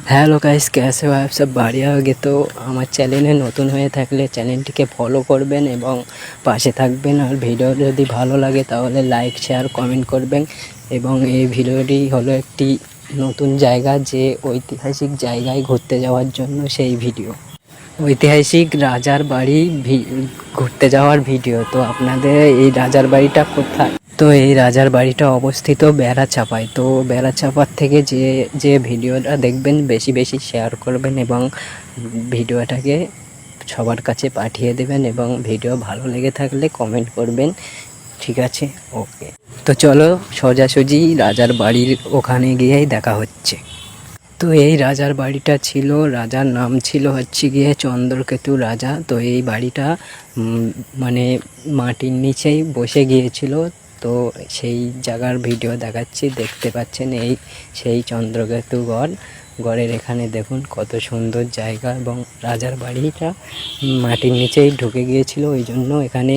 Hello guys, कैसे हो आप सब? बढ़िया होगे तो আমার চ্যানেলে নতুন হয়ে থাকলে চ্যানেলটিকে ফলো করবেন এবং পাশে থাকবেন। আর ভিডিও যদি ভালো লাগে তাহলে লাইক শেয়ার কমেন্ট করবেন। এবং এই ভিডিওটি হলো একটি নতুন জায়গা, যে ঐতিহাসিক জায়গায় ঘুরতে যাওয়ার জন্য সেই ভিডিও, ঐতিহাসিক রাজার বাড়ি ঘুরতে যাওয়ার ভিডিও। তো আপনাদের এই রাজার বাড়িটা কোথায়? তো এই রাজার বাড়িটা অবস্থিত বেড়াচাঁপায়। তো বেড়াচাঁপার থেকে যে ভিডিওটা দেখবেন বেশি বেশি শেয়ার করবেন এবং ভিডিওটাকে সবার কাছে পাঠিয়ে দেবেন, এবং ভিডিও ভালো লেগে থাকলে কমেন্ট করবেন। ঠিক আছে, ওকে। তো চলো সোজাসুজি রাজার বাড়ির ওখানে গিয়েই দেখা হচ্ছে। তো এই রাজার বাড়িটা ছিল, রাজার নাম ছিল হচ্ছে গিয়ে চন্দ্রকেতু রাজা। তো এই বাড়িটা মানে মাটির নিচেই বসে গিয়েছিল। তো সেই জায়গার ভিডিও দেখাচ্ছি, দেখতে পাচ্ছেন এই সেই চন্দ্রকেতু গড়ের এখানে দেখুন কত সুন্দর জায়গা। এবং রাজার বাড়িটা মাটির নিচেই ঢুকে গিয়েছিল, ওই জন্য এখানে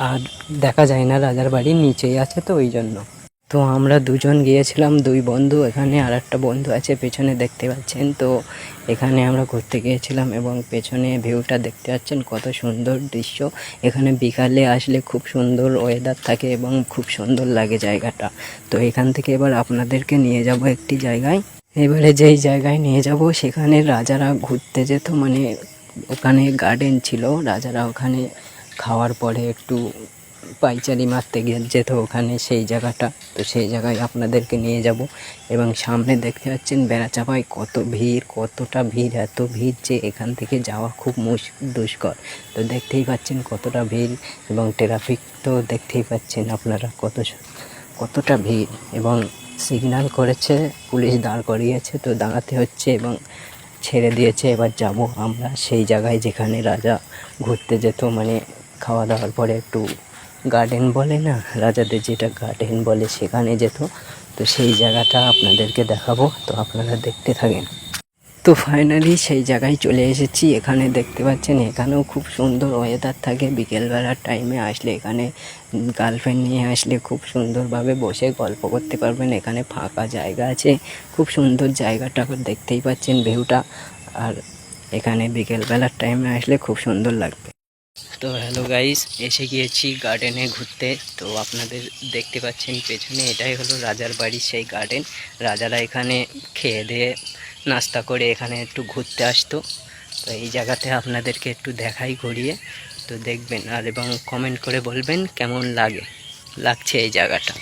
আর দেখা যায় না, রাজার বাড়ির নিচেই আছে, তো ওই জন্য। তো আমরা দুজন গিয়েছিলাম, দুই বন্ধু। এখানে আর একটা বন্ধু আছে পেছনে দেখতে পাচ্ছেন। তো এখানে আমরা ঘুরতে গিয়েছিলাম এবং পেছনে ভিউটা দেখতে পাচ্ছেন কত সুন্দর দৃশ্য। এখানে বিকালে আসলে খুব সুন্দর ওয়েদার থাকে এবং খুব সুন্দর লাগে জায়গাটা। তো এখান থেকে এবার আপনাদেরকে নিয়ে যাব একটি জায়গায়। এবারে যেই জায়গায় নিয়ে যাব সেখানে রাজারা ঘুরতে যেত, মানে ওখানে গার্ডেন ছিল। রাজারা ওখানে খাওয়ার পরে একটু পাইচারি মারতে যেত ওখানে, সেই জায়গাটা। তো সেই জায়গায় আপনাদেরকে নিয়ে যাব। এবং সামনে দেখতে পাচ্ছেন বেড়াচাঁপায় কত ভিড়, কতটা ভিড়, এত ভিড় যে এখান থেকে যাওয়া খুব দুষ্কর। তো দেখতেই পাচ্ছেন কতটা ভিড়, এবং ট্রাফিক তো দেখতেই পাচ্ছেন আপনারা কতটা ভিড়। এবং সিগন্যাল করেছে, পুলিশ দাঁড় করিয়েছে, তো দাঁড়াতে হচ্ছে এবং ছেড়ে দিয়েছে। এবার যাব আমরা সেই জায়গায় যেখানে রাজা ঘুরতে যেত, মানে খাওয়া দাওয়ার পরে একটু গার্ডেন বলে না, রাজাদের যেটা গার্ডেন বলে, সেখানে যেত। তো সেই জায়গাটা আপনাদেরকে দেখাবো, তো আপনারা দেখতে থাকেন। তো ফাইনালি সেই জায়গায় চলে এসেছি। এখানে দেখতে পাচ্ছেন এখানেও খুব সুন্দর ওয়েদার থাকে। বিকেলবেলার টাইমে আসলে এখানে গার্লফ্রেন্ড নিয়ে আসলে খুব সুন্দরভাবে বসে গল্প করতে পারবেন। এখানে ফাঁকা জায়গা আছে, খুব সুন্দর জায়গাটা দেখতেই পাচ্ছেন ভিউটা। আর এখানে বিকেলবেলার টাইমে আসলে খুব সুন্দর লাগবে। তো হ্যালো গাইস, এসে গিয়েছি গার্ডেনে ঘুরতে। তো আপনাদের দেখতে পাচ্ছেন পেছনে, এটাই হলো রাজার বাড়ির সেই গার্ডেন। রাজারা এখানে খেয়ে দিয়ে নাস্তা করে এখানে একটু ঘুরতে আসতো। তো এই জায়গাতে আপনাদেরকে একটু দেখাই ঘুরিয়ে, তো দেখবেন আর এবং কমেন্ট করে বলবেন কেমন লাগছে এই জায়গাটা।